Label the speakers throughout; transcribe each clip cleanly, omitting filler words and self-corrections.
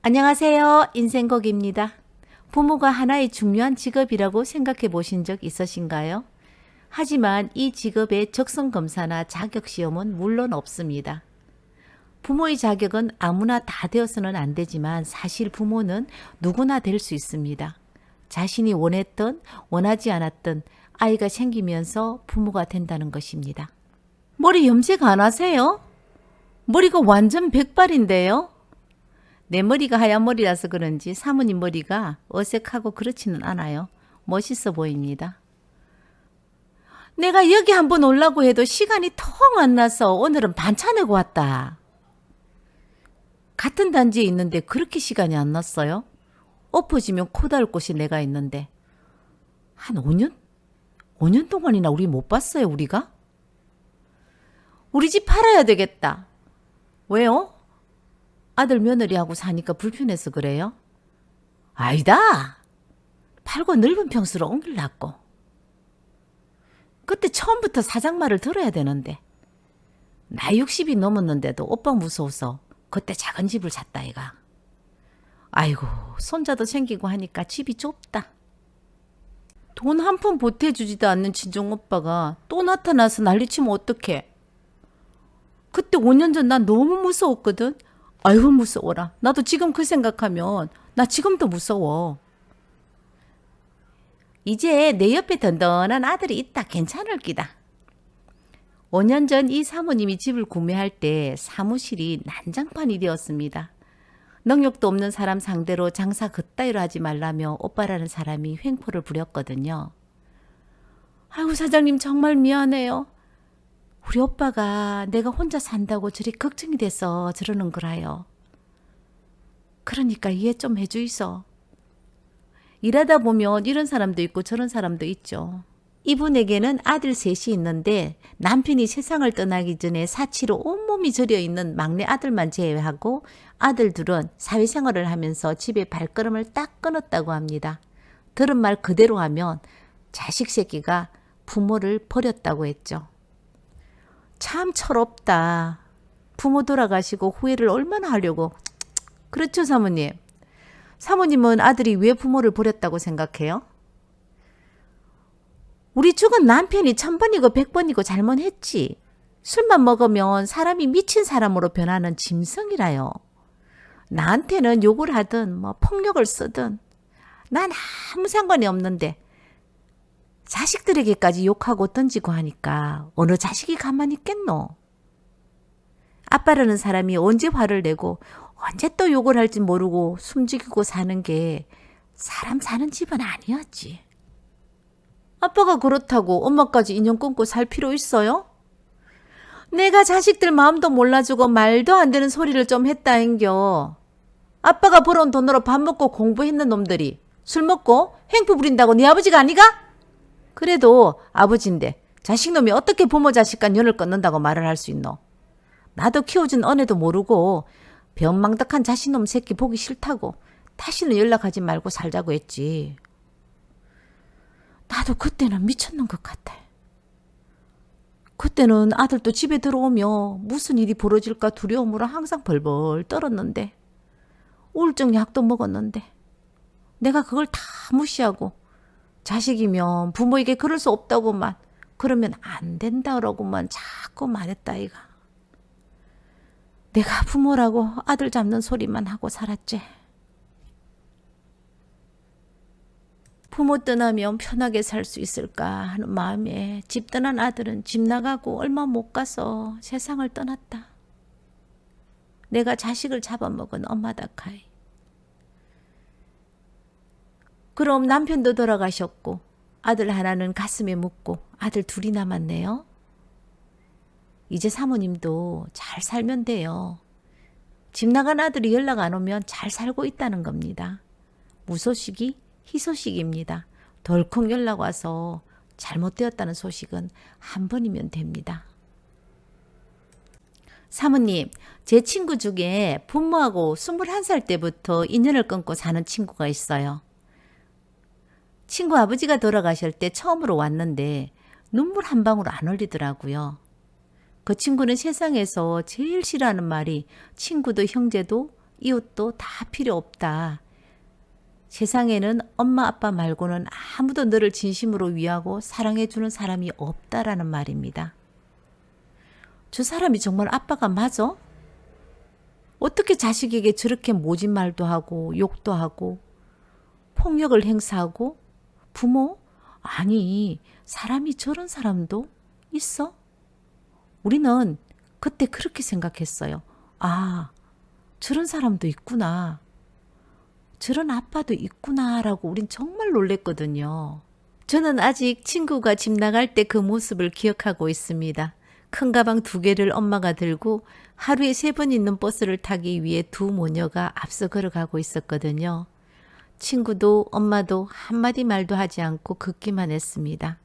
Speaker 1: 안녕하세요. 인생곡입니다. 부모가 하나의 중요한 직업이라고 생각해 보신 적 있으신가요? 하지만 이 직업의 적성검사나 자격시험은 물론 없습니다. 부모의 자격은 아무나 다 되어서는 안 되지만 사실 부모는 누구나 될 수 있습니다. 자신이 원했던 원하지 않았던 아이가 생기면서 부모가 된다는 것입니다. 머리 염색 안 하세요? 머리가 완전 백발인데요? 내 머리가 하얀 머리라서 그런지 사모님 머리가 어색하고 그렇지는 않아요. 멋있어 보입니다. 내가 여기 한번 오려고 해도 시간이 통 안 나서 오늘은 반차 내고 왔다. 같은 단지에 있는데 그렇게 시간이 안 났어요? 엎어지면 코 닿을 곳이 내가 있는데. 한 5년? 5년 동안이나 우리 못 봤어요, 우리가? 우리 집 팔아야 되겠다. 왜요? 아들 며느리하고 사니까 불편해서 그래요? 아니다. 팔고 넓은 평수로 옮기려고. 그때 처음부터 사장 말을 들어야 되는데. 나 60이 넘었는데도 오빠 무서워서 그때 작은 집을 샀다 이가. 아이고 손자도 생기고 하니까 집이 좁다. 돈 한 푼 보태주지도 않는 친정오빠가 또 나타나서 난리치면 어떡해. 그때 5년 전 난 너무 무서웠거든. 아이고 무서워라. 나도 지금 그 생각하면 나 지금도 무서워. 이제 내 옆에 든든한 아들이 있다. 괜찮을 기다. 5년 전 이 사모님이 집을 구매할 때 사무실이 난장판이 되었습니다. 능력도 없는 사람 상대로 장사 그따위로 하지 말라며 오빠라는 사람이 횡포를 부렸거든요. 아이고 사장님 정말 미안해요. 우리 오빠가 내가 혼자 산다고 저리 걱정이 돼서 저러는 거라요. 그러니까 이해 좀 해주이소. 일하다 보면 이런 사람도 있고 저런 사람도 있죠. 이분에게는 아들 셋이 있는데 남편이 세상을 떠나기 전에 사치로 온몸이 저려 있는 막내 아들만 제외하고 아들 둘은 사회생활을 하면서 집에 발걸음을 딱 끊었다고 합니다. 들은 말 그대로 하면 자식 새끼가 부모를 버렸다고 했죠. 참 철없다. 부모 돌아가시고 후회를 얼마나 하려고. 그렇죠 사모님. 사모님은 아들이 왜 부모를 버렸다고 생각해요? 우리 죽은 남편이 1000번이고 100번이고 잘못했지. 술만 먹으면 사람이 미친 사람으로 변하는 짐승이라요. 나한테는 욕을 하든 뭐 폭력을 쓰든 난 아무 상관이 없는데 자식들에게까지 욕하고 던지고 하니까 어느 자식이 가만히 있겠노. 아빠라는 사람이 언제 화를 내고 언제 또 욕을 할지 모르고 숨죽이고 사는 게 사람 사는 집은 아니었지. 아빠가 그렇다고 엄마까지 인연 끊고 살 필요 있어요? 내가 자식들 마음도 몰라주고 말도 안 되는 소리를 좀 했다행겨. 아빠가 벌어온 돈으로 밥 먹고 공부했는 놈들이 술 먹고 횡포 부린다고 네 아버지가 아니가? 그래도 아버지인데 자식놈이 어떻게 부모 자식 간 연을 끊는다고 말을 할 수 있노? 나도 키워준 언애도 모르고 변망덕한 자식놈 새끼 보기 싫다고 다시는 연락하지 말고 살자고 했지. 나도 그때는 미쳤는 것 같아. 그때는 아들도 집에 들어오며 무슨 일이 벌어질까 두려움으로 항상 벌벌 떨었는데 우울증 약도 먹었는데 내가 그걸 다 무시하고 자식이면 부모에게 그럴 수 없다고만 그러면 안 된다라고만 자꾸 말했다 이가. 내가 부모라고 아들 잡는 소리만 하고 살았지. 부모 떠나면 편하게 살 수 있을까 하는 마음에 집 떠난 아들은 집 나가고 얼마 못 가서 세상을 떠났다. 내가 자식을 잡아먹은 엄마다 카이. 그럼 남편도 돌아가셨고 아들 하나는 가슴에 묻고 아들 둘이 남았네요. 이제 사모님도 잘 살면 돼요. 집 나간 아들이 연락 안 오면 잘 살고 있다는 겁니다. 무소식이 희소식입니다. 덜컥 연락 와서 잘못되었다는 소식은 한 번이면 됩니다. 사모님, 제 친구 중에 부모하고 21살 때부터 인연을 끊고 사는 친구가 있어요. 친구 아버지가 돌아가실 때 처음으로 왔는데 눈물 한 방울 안 흘리더라고요. 그 친구는 세상에서 제일 싫어하는 말이 친구도 형제도 이웃도 다 필요 없다. 세상에는 엄마 아빠 말고는 아무도 너를 진심으로 위하고 사랑해주는 사람이 없다라는 말입니다. 저 사람이 정말 아빠가 맞아? 어떻게 자식에게 저렇게 모진 말도 하고 욕도 하고 폭력을 행사하고 부모? 아니, 사람이 저런 사람도 있어? 우리는 그때 그렇게 생각했어요. 아, 저런 사람도 있구나. 저런 아빠도 있구나라고 우린 정말 놀랬거든요. 저는 아직 친구가 집 나갈 때 그 모습을 기억하고 있습니다. 큰 가방 2개를 엄마가 들고 하루에 3번 있는 버스를 타기 위해 2 모녀가 앞서 걸어가고 있었거든요. 친구도 엄마도 한마디 말도 하지 않고 걷기만 했습니다.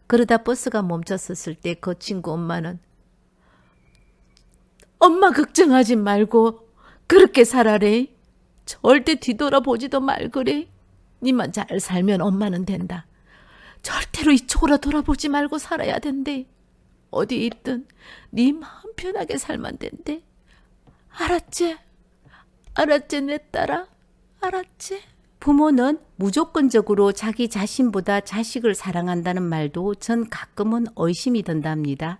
Speaker 1: 그러다 버스가 멈췄었을 때 그 친구 엄마는 엄마 걱정하지 말고 그렇게 살아래. 절대 뒤돌아보지도 말거래. 니만 잘 살면 엄마는 된다. 절대로 이쪽으로 돌아보지 말고 살아야 된대. 어디 있든 네 마음 편하게 살면 된대. 알았지? 알았지 내 딸아? 알았지? 부모는 무조건적으로 자기 자신보다 자식을 사랑한다는 말도 전 가끔은 의심이 든답니다.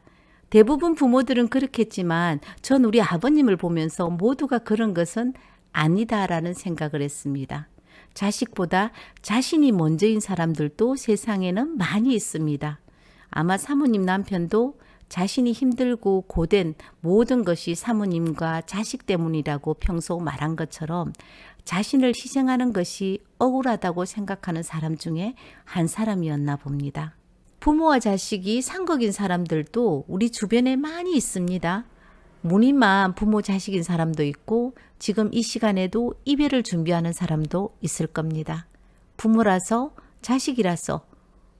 Speaker 1: 대부분 부모들은 그렇겠지만 전 우리 아버님을 보면서 모두가 그런 것은 아니다라는 생각을 했습니다. 자식보다 자신이 먼저인 사람들도 세상에는 많이 있습니다. 아마 사모님 남편도 자신이 힘들고 고된 모든 것이 사모님과 자식 때문이라고 평소 말한 것처럼 자신을 희생하는 것이 억울하다고 생각하는 사람 중에 한 사람이었나 봅니다. 부모와 자식이 상극인 사람들도 우리 주변에 많이 있습니다. 무늬만 부모 자식인 사람도 있고 지금 이 시간에도 이별을 준비하는 사람도 있을 겁니다. 부모라서 자식이라서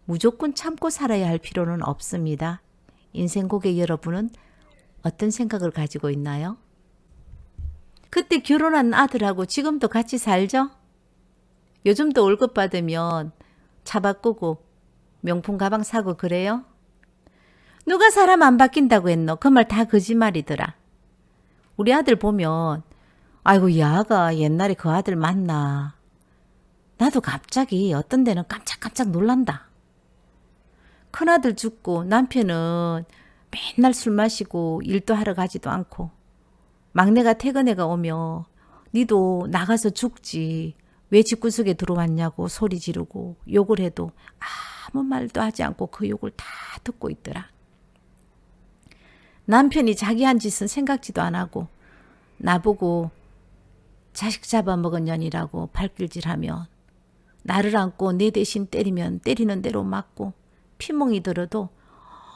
Speaker 1: 무조건 참고 살아야 할 필요는 없습니다. 인생고객 여러분은 어떤 생각을 가지고 있나요? 그때 결혼한 아들하고 지금도 같이 살죠? 요즘도 월급 받으면 차 바꾸고 명품 가방 사고 그래요? 누가 사람 안 바뀐다고 했노? 그 말 다 거짓말이더라. 우리 아들 보면 아이고 이 아가 옛날에 그 아들 맞나. 나도 갑자기 어떤 데는 깜짝깜짝 놀란다. 큰아들 죽고 남편은 맨날 술 마시고 일도 하러 가지도 않고 막내가 퇴근해가 오며 니도 나가서 죽지 왜 집구석에 들어왔냐고 소리 지르고 욕을 해도 아무 말도 하지 않고 그 욕을 다 듣고 있더라. 남편이 자기 한 짓은 생각지도 안 하고 나보고 자식 잡아먹은 년이라고 발길질하면 나를 안고 내 대신 때리면 때리는 대로 맞고 피멍이 들어도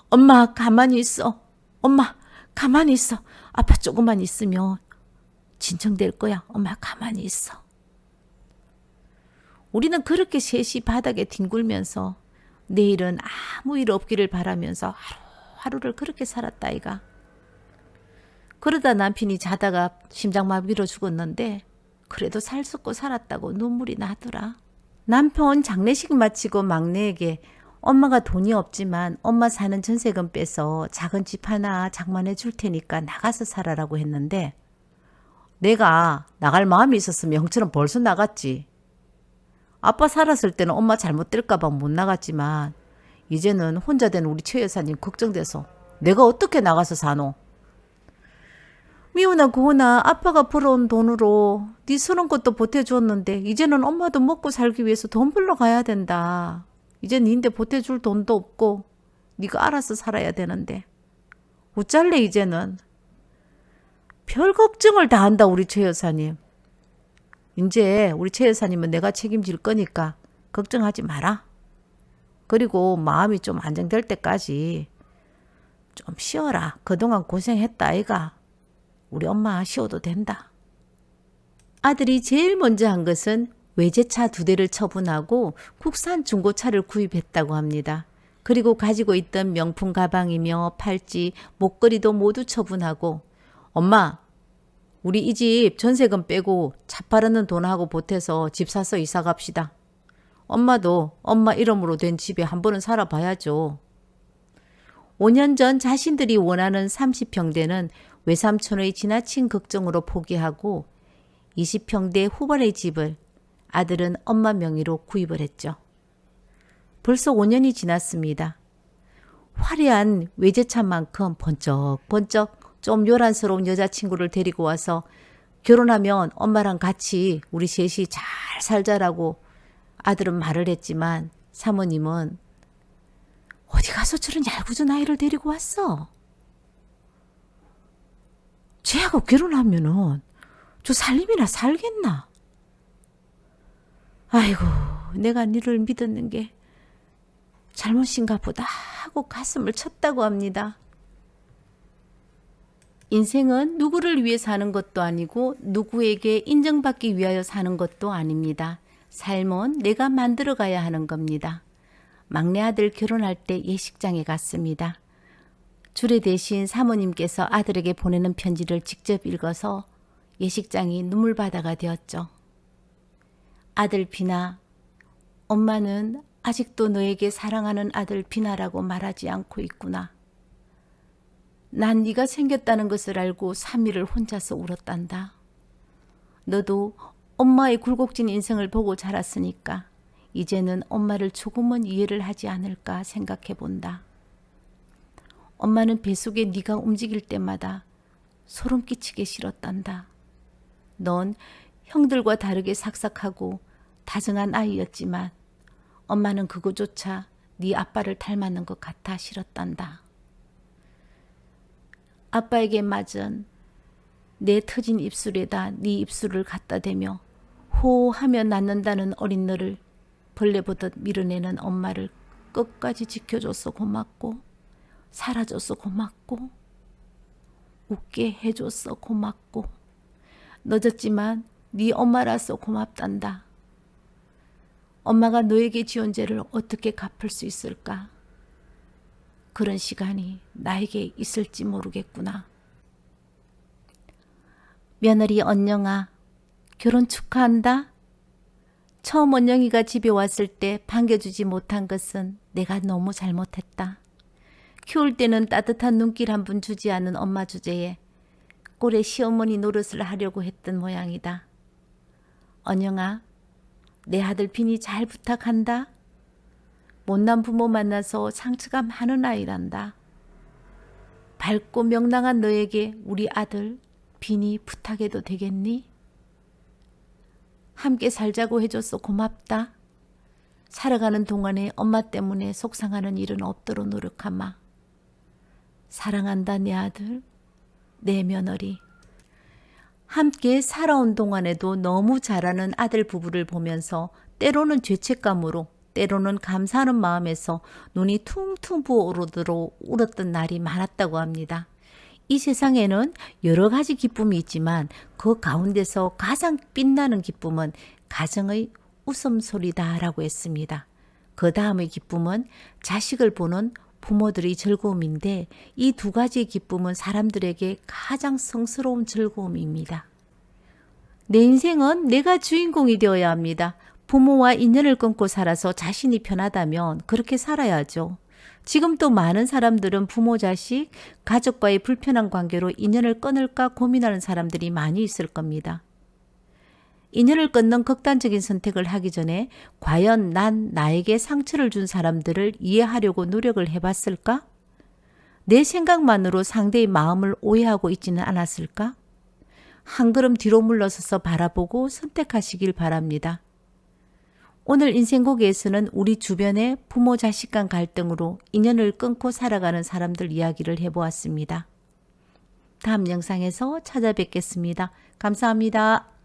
Speaker 1: 엄마 가만히 있어. 엄마 가만히 있어. 아빠 조금만 있으면 진정될 거야. 엄마 가만히 있어. 우리는 그렇게 셋이 바닥에 뒹굴면서 내일은 아무 일 없기를 바라면서 하루를 그렇게 살았다 아이가. 그러다 남편이 자다가 심장마비로 죽었는데 그래도 살썩고 살았다고 눈물이 나더라. 남편 장례식 마치고 막내에게 엄마가 돈이 없지만 엄마 사는 전세금 빼서 작은 집 하나 장만해 줄 테니까 나가서 살아라고 했는데 내가 나갈 마음이 있었으면 형처럼 벌써 나갔지. 아빠 살았을 때는 엄마 잘못될까 봐 못 나갔지만 이제는 혼자 된 우리 최 여사님 걱정돼서 내가 어떻게 나가서 사노? 미우나 고은아 아빠가 벌어온 돈으로 네 서른 것도 보태주었는데 이제는 엄마도 먹고 살기 위해서 돈 벌러 가야 된다. 이제 니인데 보태줄 돈도 없고 네가 알아서 살아야 되는데 어쩔래 이제는. 별 걱정을 다 한다 우리 최 여사님. 이제 우리 최 여사님은 내가 책임질 거니까 걱정하지 마라. 그리고 마음이 좀 안정될 때까지 좀 쉬어라. 그동안 고생했다 아이가. 우리 엄마 쉬어도 된다. 아들이 제일 먼저 한 것은 외제차 2대를 처분하고 국산 중고차를 구입했다고 합니다. 그리고 가지고 있던 명품 가방이며 팔찌, 목걸이도 모두 처분하고 엄마 우리 이 집 전세금 빼고 차 팔는 돈하고 보태서 집 사서 이사 갑시다. 엄마도 엄마 이름으로 된 집에 한 번은 살아봐야죠. 5년 전 자신들이 원하는 30평대는 외삼촌의 지나친 걱정으로 포기하고 20평대 후반의 집을 아들은 엄마 명의로 구입을 했죠. 벌써 5년이 지났습니다. 화려한 외제차만큼 번쩍번쩍 좀 요란스러운 여자친구를 데리고 와서 결혼하면 엄마랑 같이 우리 셋이 잘 살자라고 아들은 말을 했지만 사모님은 어디 가서 저런 얄궂은 아이를 데리고 왔어? 쟤하고 결혼하면은 저 살림이나 살겠나? 아이고, 내가 니를 믿었는 게 잘못인가 보다 하고 가슴을 쳤다고 합니다. 인생은 누구를 위해 사는 것도 아니고 누구에게 인정받기 위하여 사는 것도 아닙니다. 삶은 내가 만들어 가야 하는 겁니다. 막내 아들 결혼할 때 예식장에 갔습니다. 주례 대신 사모님께서 아들에게 보내는 편지를 직접 읽어서 예식장이 눈물바다가 되었죠. 아들 비나, 엄마는 아직도 너에게 사랑하는 아들 비나라고 말하지 않고 있구나. 난 네가 생겼다는 것을 알고 3일을 혼자서 울었단다. 너도 엄마의 굴곡진 인생을 보고 자랐으니까 이제는 엄마를 조금은 이해를 하지 않을까 생각해 본다. 엄마는 뱃속에 네가 움직일 때마다 소름 끼치게 싫었단다. 넌 형들과 다르게 삭삭하고 다정한 아이였지만 엄마는 그거조차 네 아빠를 닮았는 것 같아 싫었단다. 아빠에게 맞은 내 터진 입술에다 네 입술을 갖다 대며 호하며 낳는다는 어린 너를 벌레 보듯 밀어내는 엄마를 끝까지 지켜줘서 고맙고 살아줘서 고맙고 웃게 해줘서 고맙고 늦었지만 네 엄마라서 고맙단다. 엄마가 너에게 지은 죄를 어떻게 갚을 수 있을까? 그런 시간이 나에게 있을지 모르겠구나. 며느리 언영아, 결혼 축하한다. 처음 언영이가 집에 왔을 때 반겨주지 못한 것은 내가 너무 잘못했다. 키울 때는 따뜻한 눈길 한 번 주지 않은 엄마 주제에 꼴에 시어머니 노릇을 하려고 했던 모양이다. 언영아, 내 아들 빈이 잘 부탁한다. 못난 부모 만나서 상처가 많은 아이란다. 밝고 명랑한 너에게 우리 아들 빈이 부탁해도 되겠니? 함께 살자고 해줘서 고맙다. 살아가는 동안에 엄마 때문에 속상하는 일은 없도록 노력하마. 사랑한다 내 아들, 내 며느리. 함께 살아온 동안에도 너무 잘하는 아들 부부를 보면서 때로는 죄책감으로 때로는 감사하는 마음에서 눈이 퉁퉁 부어오르도록 울었던 날이 많았다고 합니다. 이 세상에는 여러 가지 기쁨이 있지만 그 가운데서 가장 빛나는 기쁨은 가정의 웃음소리다라고 했습니다. 그 다음의 기쁨은 자식을 보는 부모들의 즐거움인데 이 두 가지의 기쁨은 사람들에게 가장 성스러운 즐거움입니다. 내 인생은 내가 주인공이 되어야 합니다. 부모와 인연을 끊고 살아서 자신이 편하다면 그렇게 살아야죠. 지금 또 많은 사람들은 부모, 자식, 가족과의 불편한 관계로 인연을 끊을까 고민하는 사람들이 많이 있을 겁니다. 인연을 끊는 극단적인 선택을 하기 전에 과연 난 나에게 상처를 준 사람들을 이해하려고 노력을 해봤을까? 내 생각만으로 상대의 마음을 오해하고 있지는 않았을까? 한 걸음 뒤로 물러서서 바라보고 선택하시길 바랍니다. 오늘 인생고개에서는 우리 주변의 부모 자식 간 갈등으로 인연을 끊고 살아가는 사람들 이야기를 해보았습니다. 다음 영상에서 찾아뵙겠습니다. 감사합니다.